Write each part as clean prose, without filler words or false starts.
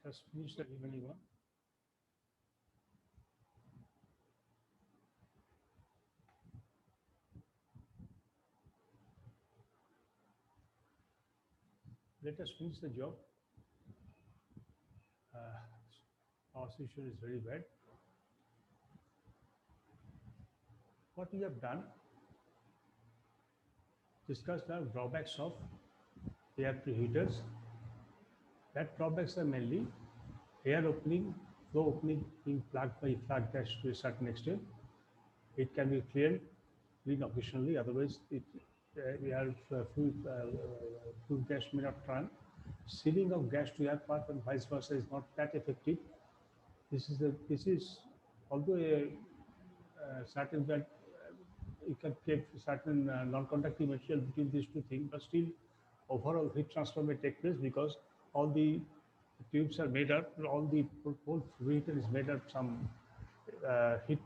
Just finish the remaining one. Let us finish the job. Our situation is very bad. What we have done, discussed the drawbacks of air preheaters. That drawbacks are mainly air opening, flow opening being plugged by plug gas to a certain extent. It can be cleaned occasionally, otherwise fluid gas may not run. Sealing of gas to air pipe and vice versa is not that effective. This is although a certain that you can keep certain non-conductive material between these two things, but still overall heat transfer may take place because all the tubes are made up, all the whole preheater is made up some heat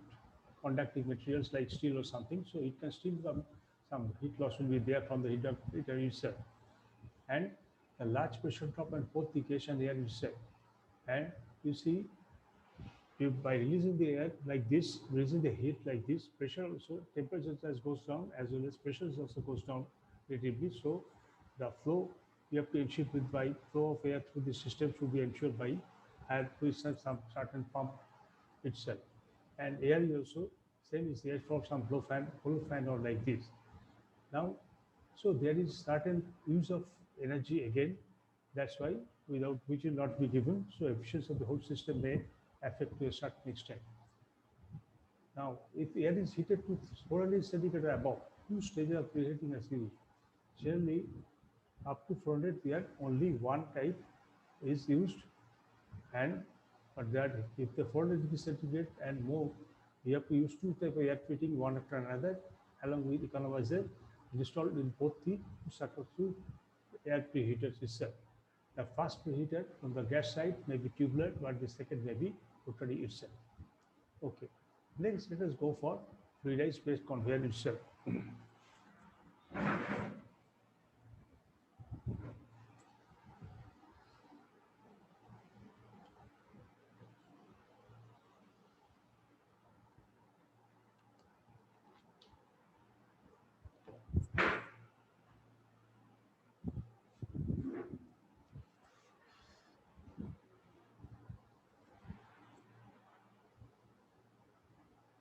conductive materials like steel or something, so it can still some heat loss will be there from the heater itself. And a large pressure drop and both the gas and air itself. And you see, by releasing the air like this, releasing the heat like this, pressure also, temperature just goes down as well as pressure also goes down relatively. So the flow you have to ensure with by flow of air through the system should be ensured by through some certain pump itself. And air is also same is air from some blow fan or like this. Now, so there is certain use of energy again. That's why without which will not be given. So efficiency of the whole system may affect to a certain extent. Now, if air is heated to 400 centigrade or above, two stages of preheating is used. Generally, up to 400 air, only one type is used, and but that if the 400 degree centigrade and more, we have to use two types of air treating one after another, along with economizer installed in both the two air preheaters itself. The first preheater from the gas side may be tubular, but the second may be rotary itself. Okay. Next, let us go for fluidized based conveyor itself.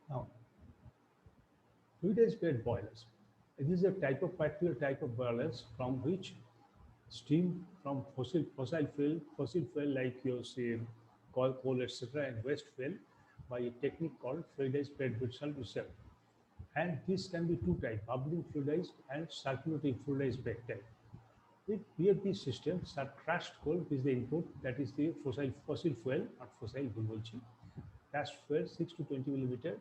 Now, fluidized bed boilers. This is a particular type of boilers from which steam from fossil fuel like you say coal, etc., and waste fuel by a technique called fluidized bed itself. And this can be two types: bubbling fluidized and circulating fluidized bed type. With BFB systems, crushed coal is the input, that is the fossil fuel, not fossil crushed fuel 6 to 20 millimeter,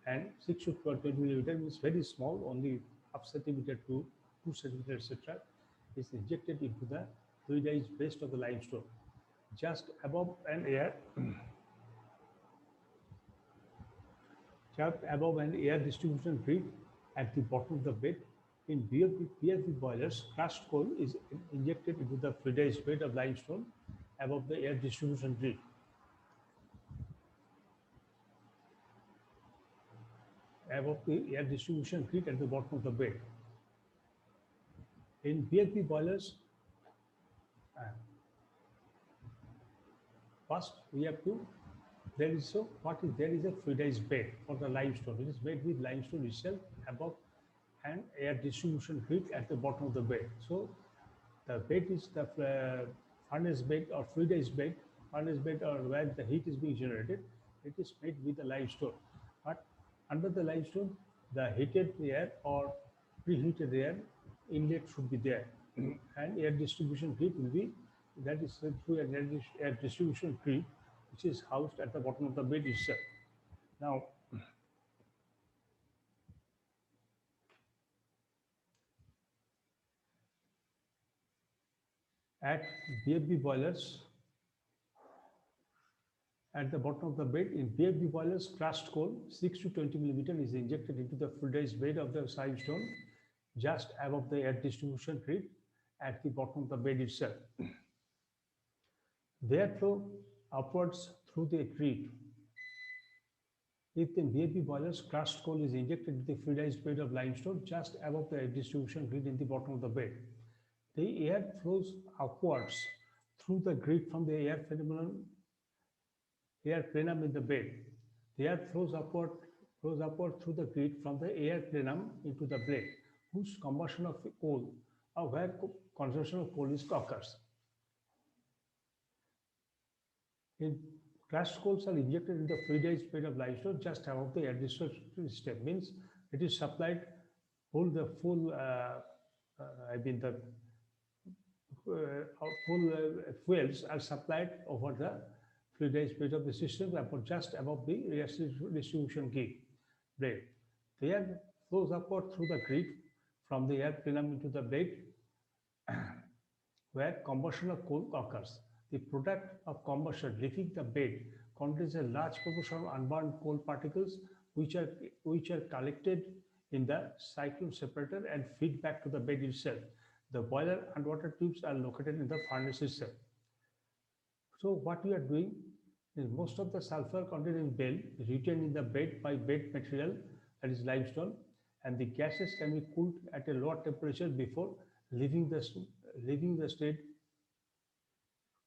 and 6 to 20 millimeter means very small, only half centimeter to 2 centimeter, etc., is injected into the fluidized base of the limestone, just above an air, distribution grid at the bottom of the bed. In BFB boilers, crushed coal is injected into the fluidized bed of limestone above the air distribution grid. Above the air distribution grid at the bottom of the bed. In BFB boilers, first we have to, there is a fluidized bed for the limestone. It is made with limestone itself above and air distribution grid at the bottom of the bed. So the bed is the furnace bed or fluidized bed, or where the heat is being generated. It is made with the limestone. But under the limestone, the heated air or preheated air inlet should be there, and air distribution grid will be, that is through an air distribution grid, which is housed at the bottom of the bed itself. Now, at BFB boilers, at the bottom of the bed, in BFB boilers, crushed coal 6 to 20 millimeter is injected into the fluidized bed of the limestone just above the air distribution grid at the bottom of the bed itself. The airflow upwards through the grid. If the BFB boiler's crushed coal is injected into the fluidized bed of limestone just above the distribution grid in the bottom of the bed, the air flows upwards through the grid from the air plenum in the bed. The air flows upward through the grid from the air plenum into the blade, whose combustion of coal or where consumption of coal is occurs. In crushed coals are injected in the fluidized bed of limestone just above the air distribution system. Means it is supplied full I mean the full fuels are supplied over the fluidized bed of the system just above the air distribution blade. The air flows upward through the grid from the air plenum into the blade where combustion of coal occurs. The product of combustion leaving the bed contains a large proportion of unburned coal particles which are collected in the cyclone separator and feed back to the bed itself. The boiler and water tubes are located in the furnace itself. So what we are doing is most of the sulfur content in bale is retained in the bed by bed material, that is limestone, and the gases can be cooled at a lower temperature before leaving the state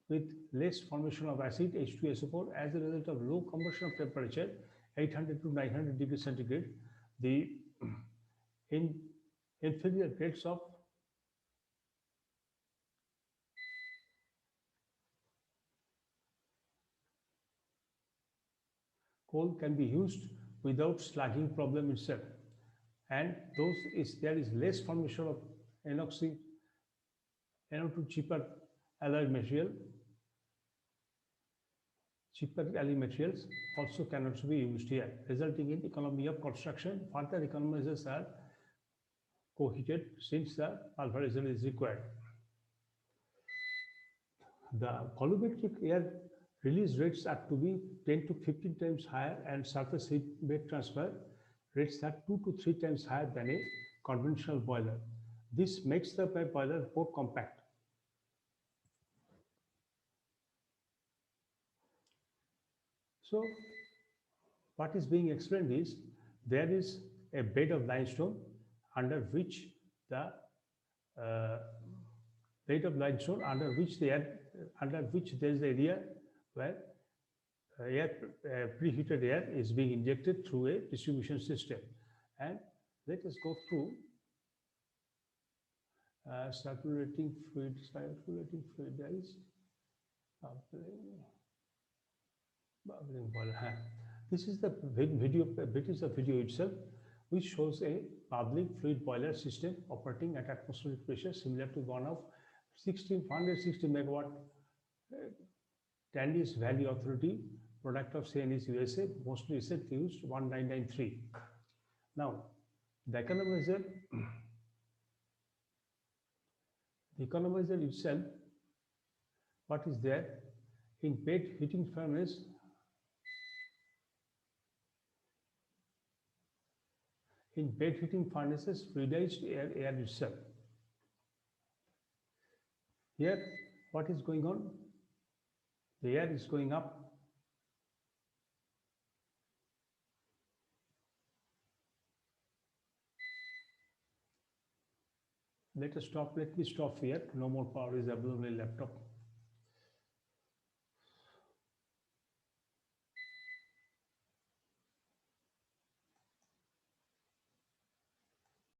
with less formation of acid H2SO4 as a result of low combustion of temperature 800 to 900 degrees centigrade. The inferior grades of coal can be used without slugging problem itself, and there is less formation of NO2 cheaper alloy materials also can also be used here, resulting in economy of construction. Further economizers are coheated since the pulverization is required. The volumetric air release rates are to be 10 to 15 times higher, and surface heat transfer rates are 2 to 3 times higher than a conventional boiler. This makes the boiler more compact. So what is being explained is there is a bed of limestone under which there is the area where preheated air is being injected through a distribution system. And let us go through circulating fluidized bubbling boiler. This is the video itself, which shows a bubbling fluid boiler system operating at atmospheric pressure similar to one of 160 megawatt Tandis Valley Authority product of CNS USA, mostly recently used 1993. Now, the economizer itself, what is there in bed heating furnace? In bed heating furnaces, fluidized air itself. Here, what is going on? The air is going up. Let me stop here. No more power is available in laptop.